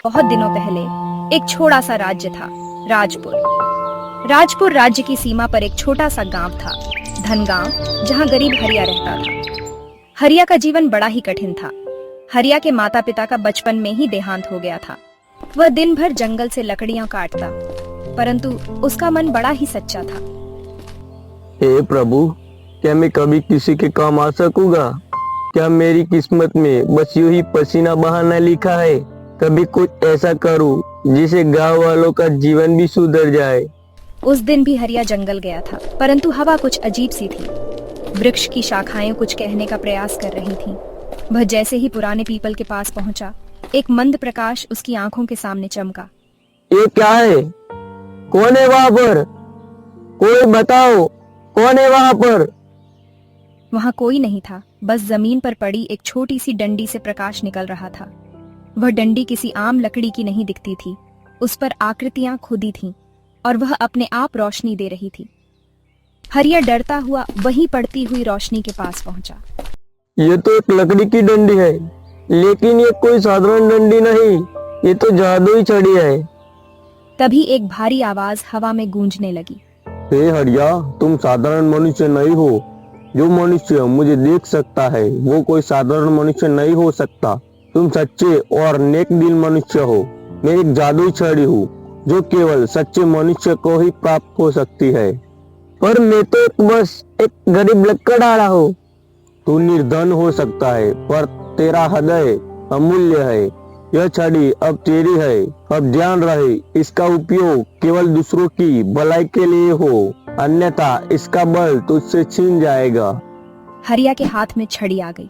बहुत दिनों पहले एक छोटा सा राज्य था, राजपुर। राजपुर राज्य की सीमा पर एक छोटा सा गांव था, धनगांव, जहां गरीब हरिया रहता था। हरिया का जीवन बड़ा ही कठिन था। हरिया के माता पिता का बचपन में ही देहांत हो गया था। वह दिन भर जंगल से लकड़ियां काटता, परंतु उसका मन बड़ा ही सच्चा था। हे प्रभु, क्या मैं कभी किसी के काम आ सकूंगा? क्या मेरी किस्मत में बस यूं ही पसीना बहाना लिखा है? कभी कुछ ऐसा करूं जिसे गांव वालों का जीवन भी सुधर जाए। उस दिन भी हरिया जंगल गया था, परंतु हवा कुछ अजीब सी थी। वृक्ष की शाखाएं कुछ कहने का प्रयास कर रही थीं। वह जैसे ही पुराने पीपल के पास पहुंचा, एक मंद प्रकाश उसकी आंखों के सामने चमका। ये क्या है? कौन है वहां पर? कोई बताओ, कौन है वहां पर? वहां कोई नहीं था, बस जमीन पर पड़ी एक छोटी सी डंडी से प्रकाश निकल रहा था। वह डंडी किसी आम लकड़ी की नहीं दिखती थी। उस पर आकृतियां खुदी थीं और वह अपने आप रोशनी दे रही थी। हरिया डरता हुआ वहीं पड़ती हुई रोशनी के पास पहुंचा। ये तो एक लकड़ी की डंडी है, लेकिन ये कोई साधारण डंडी नहीं, ये तो जादुई छड़ी है। तभी एक भारी आवाज हवा में गूंजने लगी। हे हरिया, तुम साधारण मनुष्य नहीं हो। जो मनुष्य मुझे देख सकता है वो कोई साधारण मनुष्य नहीं हो सकता। तुम सच्चे और नेक दिल मनुष्य हो। मैं एक जादुई छड़ी हूँ जो केवल सच्चे मनुष्य को ही प्राप्त हो सकती है। पर मैं तो बस एक गरीब लकड़हारा हूँ। तू निर्धन हो सकता है, पर तेरा हृदय अमूल्य है। यह छड़ी अब तेरी है। अब ध्यान रहे, इसका उपयोग केवल दूसरों की भलाई के लिए हो, अन्यथा इसका बल तुझसे छीन जाएगा। हरिया के हाथ में छड़ी आ गई।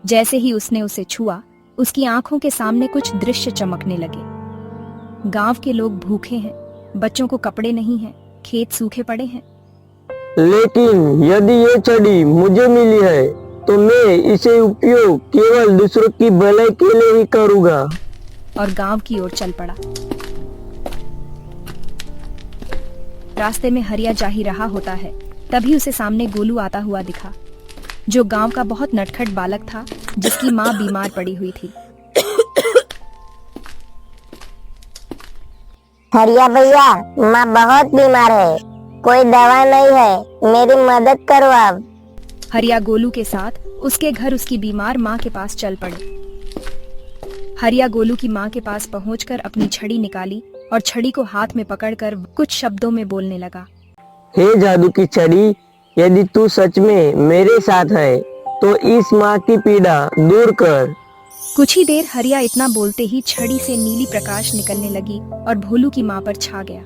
जैसे ही उसने उसे छुआ, उसकी आंखों के सामने कुछ दृश्य चमकने लगे। गांव के लोग भूखे हैं, बच्चों को कपड़े नहीं हैं, खेत सूखे पड़े हैं। लेकिन यदि ये छड़ी मुझे मिली है तो मैं इसे उपयोग केवल दूसरों की भलाई के लिए ही करूँगा। और गांव की ओर चल पड़ा। रास्ते में हरिया जा ही रहा होता है, तभी उसे सामने गोलू आता हुआ दिखा, जो गांव का बहुत नटखट बालक था, जिसकी माँ बीमार पड़ी हुई थी। हरिया भैया, माँ बहुत बीमार है, कोई दवा नहीं है, मेरी मदद करो आप। हरिया गोलू के साथ उसके घर उसकी बीमार माँ के पास चल पड़े। हरिया गोलू की माँ के पास पहुंचकर अपनी छड़ी निकाली और छड़ी को हाथ में पकड़कर कुछ शब्दों में बोलने लगा। हे जादू की छड़ी, यदि तू सच में मेरे साथ है तो इस माँ की पीड़ा दूर कर। कुछ ही देर हरिया इतना बोलते ही छड़ी से नीली प्रकाश निकलने लगी और भोलू की माँ पर छा गया।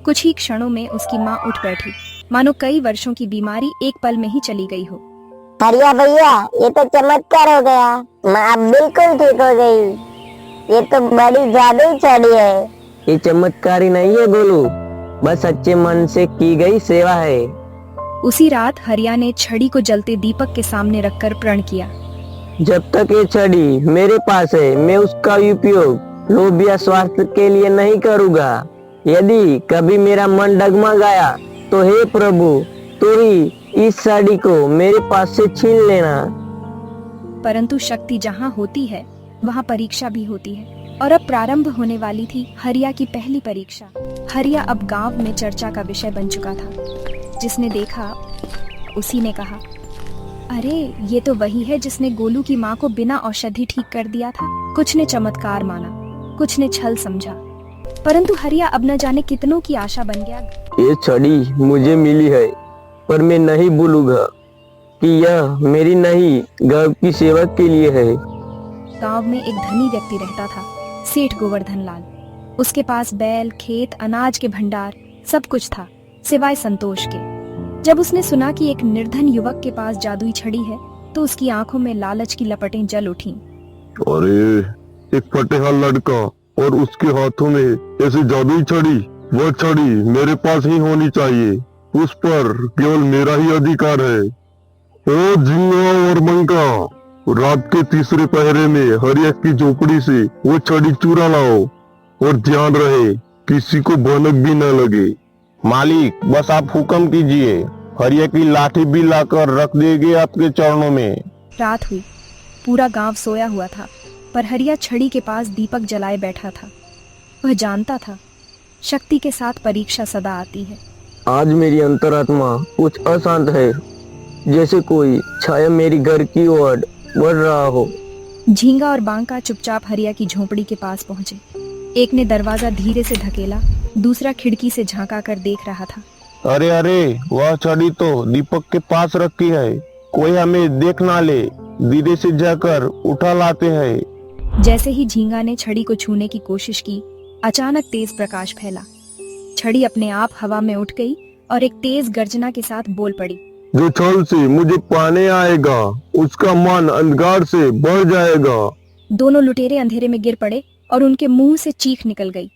कुछ ही क्षणों में उसकी माँ उठ बैठी, मानो कई वर्षों की बीमारी एक पल में ही चली गई हो। हरिया भैया, ये तो चमत्कार हो गया, माँ अब बिल्कुल ठीक हो गई। ये तो बड़ी जादुई छड़ी है। ये चमत्कार ही नहीं है गोलू, बस सच्चे मन से की गई सेवा है। उसी रात हरिया ने छड़ी को जलते दीपक के सामने रखकर प्रण किया। जब तक ये छड़ी मेरे पास है, मैं उसका उपयोग लोभ या स्वार्थ के लिए नहीं करूँगा। यदि कभी मेरा मन डगमगाया तो हे प्रभु, तू ही इस छड़ी को मेरे पास से छीन लेना। परंतु शक्ति जहाँ होती है वहाँ परीक्षा भी होती है, और अब प्रारंभ होने वाली थी हरिया की पहली परीक्षा। हरिया अब गांव में चर्चा का विषय बन चुका था। जिसने देखा उसी ने कहा, अरे ये तो वही है जिसने गोलू की माँ को बिना औषधि ठीक कर दिया था। कुछ ने चमत्कार माना, कुछ ने छल समझा, परंतु हरिया अब न जाने कितनों की आशा बन गया। ये छड़ी मुझे मिली है, पर मैं नहीं भूलूंगा कि यह मेरी नहीं, गांव की सेवा के लिए है। गांव में एक धनी व्यक्ति रहता था, सेठ गोवर्धन लाल। उसके पास बैल, खेत, अनाज के भंडार, सब कुछ था सिवाय संतोष के। जब उसने सुना कि एक निर्धन युवक के पास जादुई छड़ी है, तो उसकी आंखों में लालच की लपटें जल उठीं। अरे, एक फटेहा लड़का और उसके हाथों में ऐसी जादुई छड़ी, वह छड़ी मेरे पास ही होनी चाहिए। उस पर केवल मेरा ही अधिकार है। ओ झिंगा और मंका, रात के तीसरे पहरे में हरिया की झोपड़ी से वो छड़ी चुरा लाओ, और ध्यान रहे किसी को भनक भी न लगे। मालिक, बस आप हुक्म कीजिए, हरिया की लाठी भी लाकर रख देंगे आपके चरणों में। रात हुई, पूरा गांव सोया हुआ था, पर हरिया छड़ी के पास दीपक जलाए बैठा था। वह जानता था शक्ति के साथ परीक्षा सदा आती है। आज मेरी अंतरात्मा कुछ अशांत है, जैसे कोई छाया मेरी घर की ओर बढ़ रहा हो। झींगा और बांका चुपचाप हरिया की झोपड़ी के पास पहुंचे। एक ने दरवाजा धीरे से धकेला, दूसरा खिड़की से झांका कर देख रहा था। अरे अरे, वह छड़ी तो दीपक के पास रखी है, कोई हमें देख ना ले, धीरे से जाकर उठा लाते हैं। जैसे ही झींगा ने छड़ी को छूने की कोशिश की, अचानक तेज प्रकाश फैला। छड़ी अपने आप हवा में उठ गई और एक तेज गर्जना के साथ बोल पड़ी। जो छल से मुझे पाने आएगा, उसका मन अंधकार से बढ़ जाएगा। दोनों लुटेरे अंधेरे में गिर पड़े और उनके मुंह से चीख निकल गई।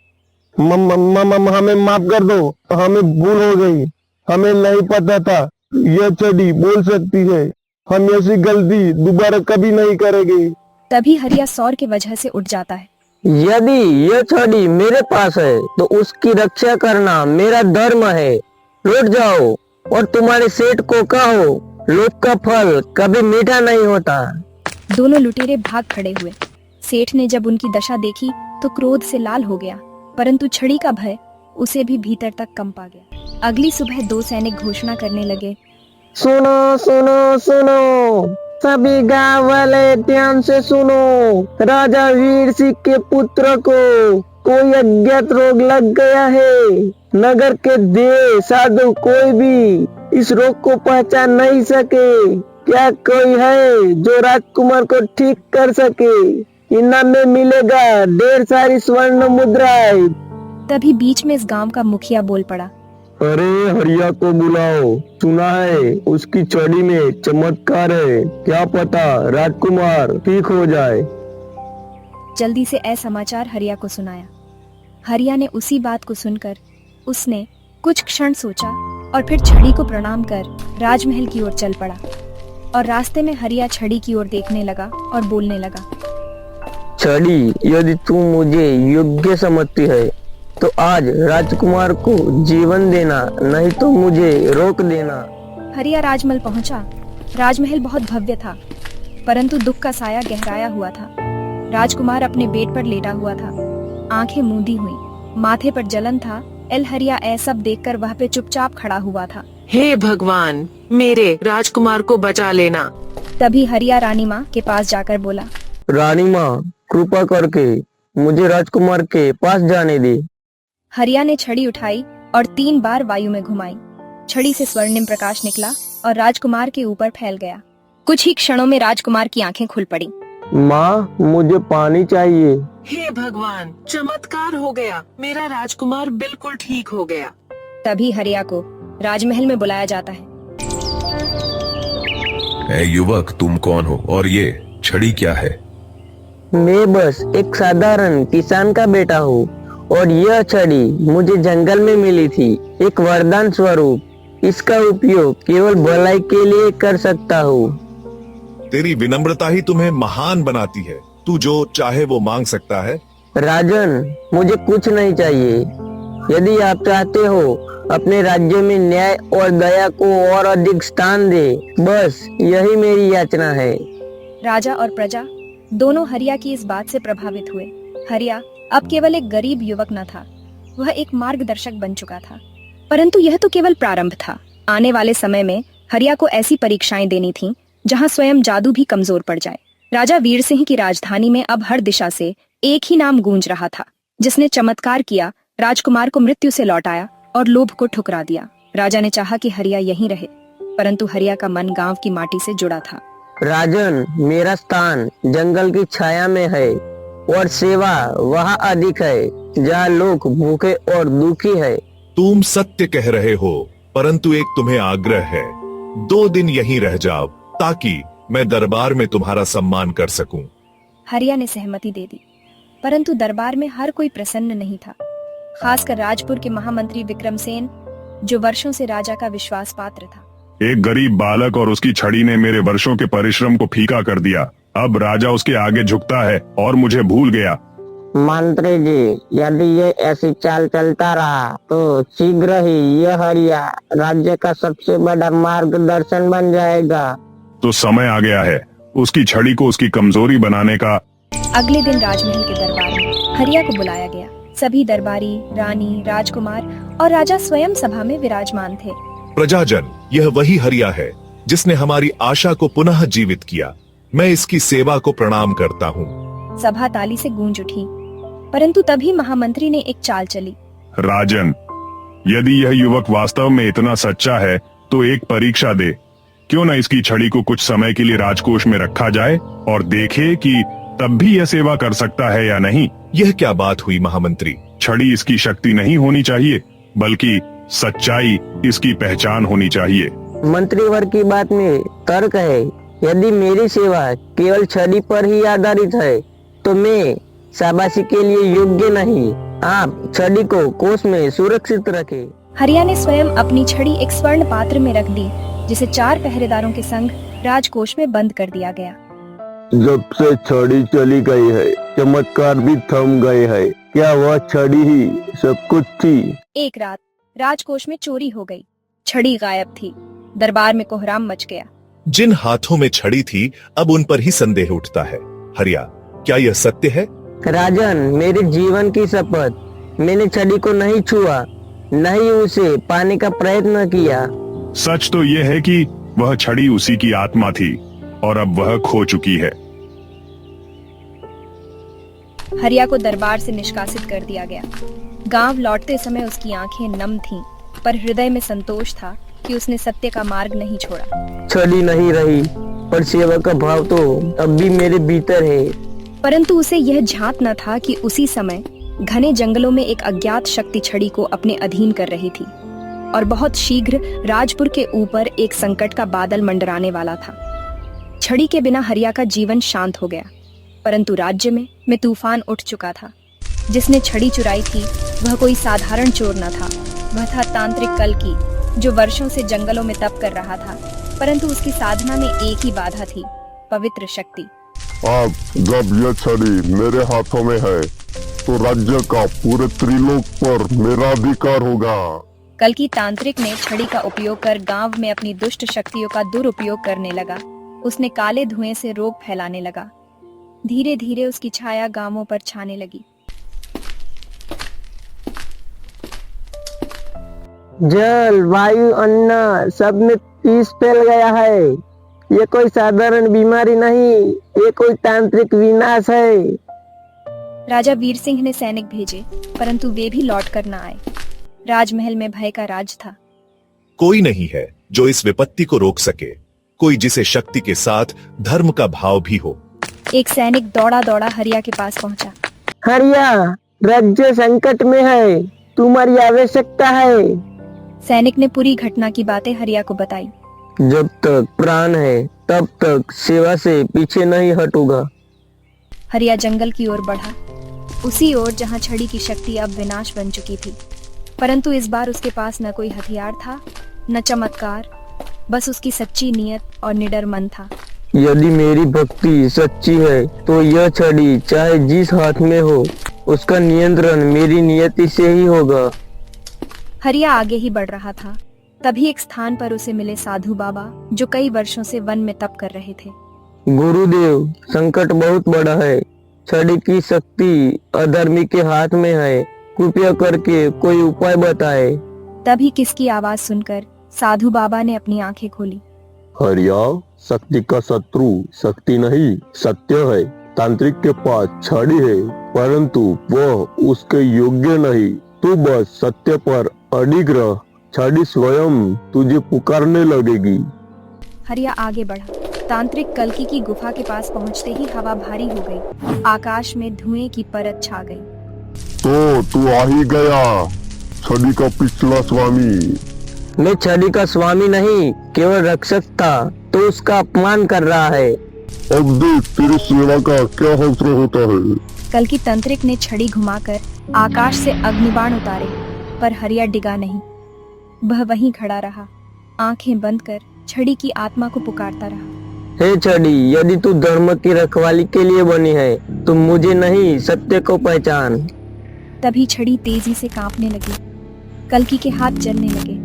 हमें माफ कर दो, हमें भूल हो गई, हमें नहीं पता था यह छड़ी बोल सकती है, हम ऐसी गलती दोबारा कभी नहीं करेंगे। तभी हरिया सौर के वजह से उठ जाता है। यदि यह छड़ी मेरे पास है तो उसकी रक्षा करना मेरा धर्म है। लौट जाओ और तुम्हारे सेठ को कहो, लोभ का फल कभी मीठा नहीं होता। दोनों लुटेरे भाग खड़े हुए। सेठ ने जब उनकी दशा देखी तो क्रोध से लाल हो गया, परंतु छड़ी का भय उसे भी भीतर तक कंपा गया। अगली सुबह दो सैनिक घोषणा करने लगे। सुनो सुनो सुनो, सभी गांव वाले ध्यान से सुनो। राजा वीर सिंह के पुत्र को कोई अज्ञात रोग लग गया है। नगर के देव साधु कोई भी इस रोग को पहचान नहीं सके। क्या कोई है जो राजकुमार को ठीक कर सके? इनाम में मिलेगा ढेर सारी स्वर्ण मुद्राएं। तभी बीच में इस गांव का मुखिया बोल पड़ा। अरे हरिया को बुलाओ, सुना है उसकी छड़ी में चमत्कार है, क्या पता राजकुमार ठीक हो जाए। जल्दी से ऐ समाचार हरिया को सुनाया। हरिया ने उसी बात को सुनकर उसने कुछ क्षण सोचा और फिर छड़ी को प्रणाम कर राजमहल की ओर चल पड़ा। और रास्ते में हरिया छड़ी की ओर देखने लगा और बोलने लगा। छड़ी, यदि तू मुझे योग्य समझती है तो आज राजकुमार को जीवन देना, नहीं तो मुझे रोक देना। हरिया राजमहल पहुंचा। राजमहल बहुत भव्य था, परंतु दुख का साया गहराया हुआ था। राजकुमार अपने बेड पर लेटा हुआ था, आंखें मूंदी हुई, माथे पर जलन था। हरिया ऐ सब देखकर वह पे चुपचाप खड़ा हुआ था। हे भगवान, मेरे राजकुमार को बचा लेना। तभी हरिया रानी माँ के पास जाकर बोला। रानी माँ, कृपा करके मुझे राजकुमार के पास जाने दे। हरिया ने छड़ी उठाई और 3 बार वायु में घुमाई। छड़ी से स्वर्णिम प्रकाश निकला और राजकुमार के ऊपर फैल गया। कुछ ही क्षणों में राजकुमार की आंखें खुल पड़ी। माँ, मुझे पानी चाहिए। हे भगवान, चमत्कार हो गया, मेरा राजकुमार बिल्कुल ठीक हो गया। तभी हरिया को राजमहल में बुलाया जाता है। ए युवक, तुम कौन हो और ये छड़ी क्या है? मैं बस एक साधारण किसान का बेटा हूँ और यह छड़ी मुझे जंगल में मिली थी, एक वरदान स्वरूप। इसका उपयोग केवल भलाई के लिए कर सकता हूँ। तेरी विनम्रता ही तुम्हें महान बनाती है। तू जो चाहे वो मांग सकता है। राजन, मुझे कुछ नहीं चाहिए। यदि आप चाहते हो अपने राज्य में न्याय और दया को और अधिक स्थान दे, बस यही मेरी याचना है। राजा और प्रजा दोनों हरिया की इस बात से प्रभावित हुए। हरिया अब केवल एक गरीब युवक न था, वह एक मार्गदर्शक बन चुका था। परंतु यह तो केवल प्रारंभ था। आने वाले समय में हरिया को ऐसी परीक्षाएं देनी थीं जहां स्वयं जादू भी कमजोर पड़ जाए। राजा वीर सिंह की राजधानी में अब हर दिशा से एक ही नाम गूंज रहा था, जिसने चमत्कार किया, राजकुमार को मृत्यु से लौटाया और लोभ को ठुकरा दिया। राजा ने चाहा कि हरिया यहीं रहे, परंतु हरिया का मन गांव की माटी से जुड़ा था। राजन, मेरा स्थान जंगल की छाया में है और सेवा वहाँ अधिक है जहाँ लोग भूखे और दुखी है। तुम सत्य कह रहे हो, परंतु एक तुम्हें आग्रह है। 2 दिन यहीं रह जाओ ताकि मैं दरबार में तुम्हारा सम्मान कर सकूं। हरिया ने सहमति दे दी, परंतु दरबार में हर कोई प्रसन्न नहीं था, खासकर राजपुर के महामंत्री विक्रमसेन, जो वर्षों से राजा का विश्वास पात्र था। एक गरीब बालक और उसकी छड़ी ने मेरे वर्षों के परिश्रम को फीका कर दिया। अब राजा उसके आगे झुकता है और मुझे भूल गया। मंत्री जी, यदि ये ऐसी चाल चलता रहा तो शीघ्र ही यह हरिया राज्य का सबसे बड़ा मार्गदर्शन बन जाएगा। तो समय आ गया है उसकी छड़ी को उसकी कमजोरी बनाने का। अगले दिन राजमहल के दरबार में हरिया को बुलाया गया। सभी दरबारी, रानी, राजकुमार और राजा स्वयं सभा में विराजमान थे। प्रजाजन, यह वही हरिया है जिसने हमारी आशा को पुनः जीवित किया। मैं इसकी सेवा को प्रणाम करता हूँ। सभा ताली से गूंज उठी, परंतु तभी महामंत्री ने एक चाल चली। राजन, यदि यह युवक वास्तव में इतना सच्चा है तो एक परीक्षा दे। क्यों न इसकी छड़ी को कुछ समय के लिए राजकोष में रखा जाए और देखे कि तब भी यह सेवा कर सकता है या नहीं। यह क्या बात हुई महामंत्री? छड़ी इसकी शक्ति नहीं होनी चाहिए, बल्कि सच्चाई इसकी पहचान होनी चाहिए। मंत्रीवर की बात में तर्क है। यदि मेरी सेवा केवल छड़ी पर ही आधारित है तो मैं शाबाशी के लिए योग्य नहीं। आप छड़ी को कोष में सुरक्षित रखें। हरिया ने स्वयं अपनी छड़ी एक स्वर्ण पात्र में रख दी, जिसे 4 पहरेदारों के संग राजकोष में बंद कर दिया गया। जब से छड़ी चली गई है, चमत्कार भी थम गए हैं। क्या वह छड़ी ही सब कुछ थी? एक रात राजकोष में चोरी हो गई। छड़ी गायब थी। दरबार में कोहराम मच गया। जिन हाथों में छड़ी थी, अब उन पर ही संदेह उठता है। हरिया, क्या यह सत्य है? राजन, मेरे जीवन की शपथ, मैंने छड़ी को नहीं छुआ, नहीं उसे पाने का प्रयत्न किया। सच तो यह है कि वह छड़ी उसी की आत्मा थी और अब वह खो चुकी है। हरिया को दरबार से निष्कासित कर दिया गया। गांव लौटते समय उसकी आंखें नम थीं, पर हृदय में संतोष था कि उसने सत्य का मार्ग नहीं छोड़ा। छड़ी नहीं रही, पर सेवा का भाव तो अब भी मेरे भीतर है। परंतु उसे यह झांक न था कि उसी समय घने जंगलों में एक अज्ञात शक्ति छड़ी को अपने अधीन कर रही थी और बहुत शीघ्र राजपुर के ऊपर एक संकट का बादल मंडराने वाला था। छड़ी के बिना हरिया का जीवन शांत हो गया, परंतु राज्य में तूफान उठ चुका था। जिसने छड़ी चुराई थी वह कोई साधारण चोर न था। वह था तांत्रिक कल्की, जो वर्षों से जंगलों में तप कर रहा था, परंतु उसकी साधना में एक ही बाधा थी, पवित्र शक्ति। अब जब यह छड़ी मेरे हाथों में है तो राज्य का पूरे त्रिलोक पर मेरा अधिकार होगा। कल्की तांत्रिक ने छड़ी का उपयोग कर गांव में अपनी दुष्ट शक्तियों का दुरुपयोग करने लगा। उसने काले धुएं से रोग फैलाने लगा। धीरे धीरे उसकी छाया गांवों पर छाने लगी। जल, वायु, अन्न सब में विष फैल गया है। ये कोई साधारण बीमारी नहीं, ये कोई तांत्रिक विनाश है। राजा वीर सिंह ने सैनिक भेजे, परंतु वे भी लौट कर न आए। राजमहल में भय का राज था। कोई नहीं है जो इस विपत्ति को रोक सके, कोई जिसे शक्ति के साथ धर्म का भाव भी हो। एक सैनिक दौड़ा दौड़ा हरिया के पास पहुंचा। हरिया, राज्य संकट में है, तुम्हारी आवश्यकता है। सैनिक ने पूरी घटना की बातें हरिया को बताई। जब तक प्राण है तब तक सेवा से पीछे नहीं हटूंगा। हरिया जंगल की ओर बढ़ा, उसी ओर जहां छड़ी की शक्ति अब विनाश बन चुकी थी। परंतु इस बार उसके पास न कोई हथियार था, न चमत्कार, बस उसकी सच्ची नियत और निडर मन था। यदि मेरी भक्ति सच्ची है तो यह छड़ी चाहे जिस हाथ में हो, उसका नियंत्रण मेरी नियति से ही होगा। हरिया आगे ही बढ़ रहा था। तभी एक स्थान पर उसे मिले साधु बाबा, जो कई वर्षों से वन में तप कर रहे थे। गुरुदेव, संकट बहुत बड़ा है। छड़ी की शक्ति अधर्मी के हाथ में है। कृपया करके कोई उपाय बताए। तभी किसकी आवाज सुनकर साधु बाबा ने अपनी आंखें खोली। हरिया, शक्ति का शत्रु शक्ति नहीं सत्य है। तांत्रिक के पास छड़ी है, परंतु वह उसके योग्य नहीं। तू बस सत्य पर अडिग रह, छड़ी स्वयं तुझे पुकारने लगेगी। हरिया आगे बढ़ा। तांत्रिक कल्की की गुफा के पास पहुंचते ही हवा भारी हो गई। आकाश में धुएं की परत छा गई। तो तू आ ही गया, छड़ी का पिछला स्वामी। मैं छड़ी का स्वामी नहीं, केवल रक्षक था, तो उसका अपमान कर रहा है। अब देख तेरी सेवा का क्या हौसला होता है। कल्की तांत्रिक ने छड़ी घुमाकर आकाश से अग्निबाण उतारे, पर हरिया डिगा नहीं। वह वहीं खड़ा रहा, आंखें बंद कर छड़ी की आत्मा को पुकारता रहा। हे छड़ी, यदि तू धर्म की रखवाली के लिए बनी है तो मुझे नहीं, सत्य को पहचान। तभी छड़ी तेजी से कांपने लगी। कल्की के हाथ जलने लगे।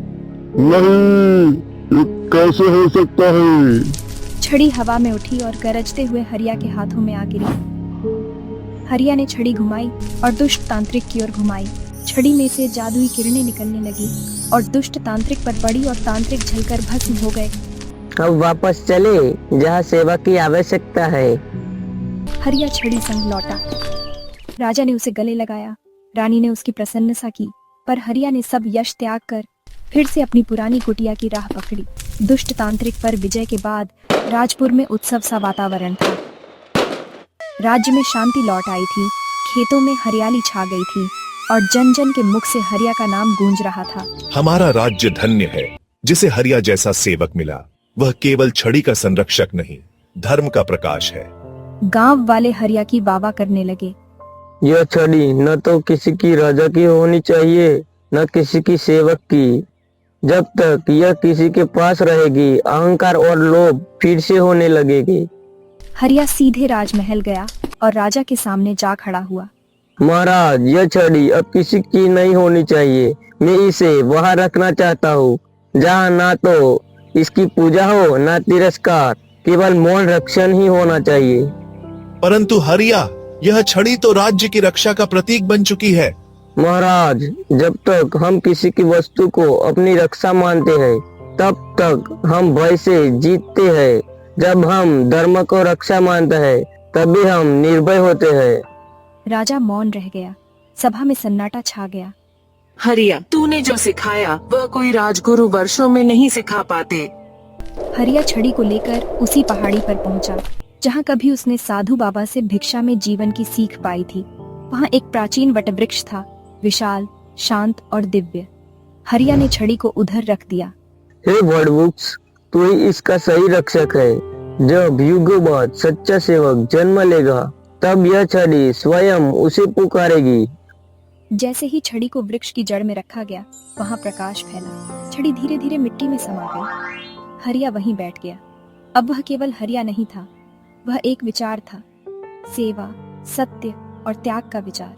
नहीं, ये कैसे हो सकता है? छड़ी हवा में उठी और गरजते हुए हरिया के हाथों में आ गिरी। हरिया ने छड़ी घुमाई और दुष्ट तांत्रिक की ओर घुमाई। छड़ी में से जादुई किरणें निकलने लगी और दुष्ट तांत्रिक पर पड़ी और तांत्रिक जलकर भस्म हो गए। अब वापस चले जहाँ सेवा की आवश्यकता है। हरिया छड़ी संग लौटा। राजा ने उसे गले लगाया। रानी ने उसकी प्रशंसा की, पर हरिया ने सब यश त्याग कर फिर से अपनी पुरानी कुटिया की राह पकड़ी। दुष्ट तांत्रिक पर विजय के बाद राजपुर में उत्सव सा वातावरण था। राज्य में शांति लौट आई थी, खेतों में हरियाली छा गई थी और जन जन के मुख से हरिया का नाम गूंज रहा था। हमारा राज्य धन्य है जिसे हरिया जैसा सेवक मिला। वह केवल छड़ी का संरक्षक नहीं, धर्म का प्रकाश है। गांव वाले हरिया की वाह करने लगे। यह छड़ी न तो किसी की राजा की होनी चाहिए न किसी की सेवक की। जब तक यह किसी के पास रहेगी अहंकार और लोभ फिर से होने लगेगी। हरिया सीधे राजमहल गया और राजा के सामने जा खड़ा हुआ। महाराज, यह छड़ी अब किसी की नहीं होनी चाहिए। मैं इसे वहाँ रखना चाहता हूँ जहाँ ना तो इसकी पूजा हो ना तिरस्कार, केवल मौन रक्षण ही होना चाहिए। परंतु हरिया, यह छड़ी तो राज्य की रक्षा का प्रतीक बन चुकी है। महाराज, जब तक हम किसी की वस्तु को अपनी रक्षा मानते हैं तब तक हम भय से जीतते हैं। जब हम धर्म को रक्षा मानते हैं तभी हम निर्भय होते हैं। राजा मौन रह गया। सभा में सन्नाटा छा गया। हरिया, तूने जो सिखाया वह कोई राजगुरु वर्षों में नहीं सिखा पाते। हरिया छड़ी को लेकर उसी पहाड़ी पर पहुंचा जहां कभी उसने साधु बाबा से भिक्षा में जीवन की सीख पाई थी। वहां एक प्राचीन वटवृक्ष था, विशाल, शांत और दिव्य। हरिया ने छड़ी को उधर रख दिया। हे वटवृक्ष, तू ही इसका सही रक्षक है। जब युगों बाद सच्चा सेवक जन्म लेगा तब यह छड़ी स्वयं उसे पुकारेगी। जैसे ही छड़ी को वृक्ष की जड़ में रखा गया, वहां प्रकाश फैला। छड़ी धीरे धीरे मिट्टी में समा गई। हरिया वहीं बैठ गया। अब वह केवल हरिया नहीं था, वह एक विचार था, सेवा, सत्य और त्याग का विचार।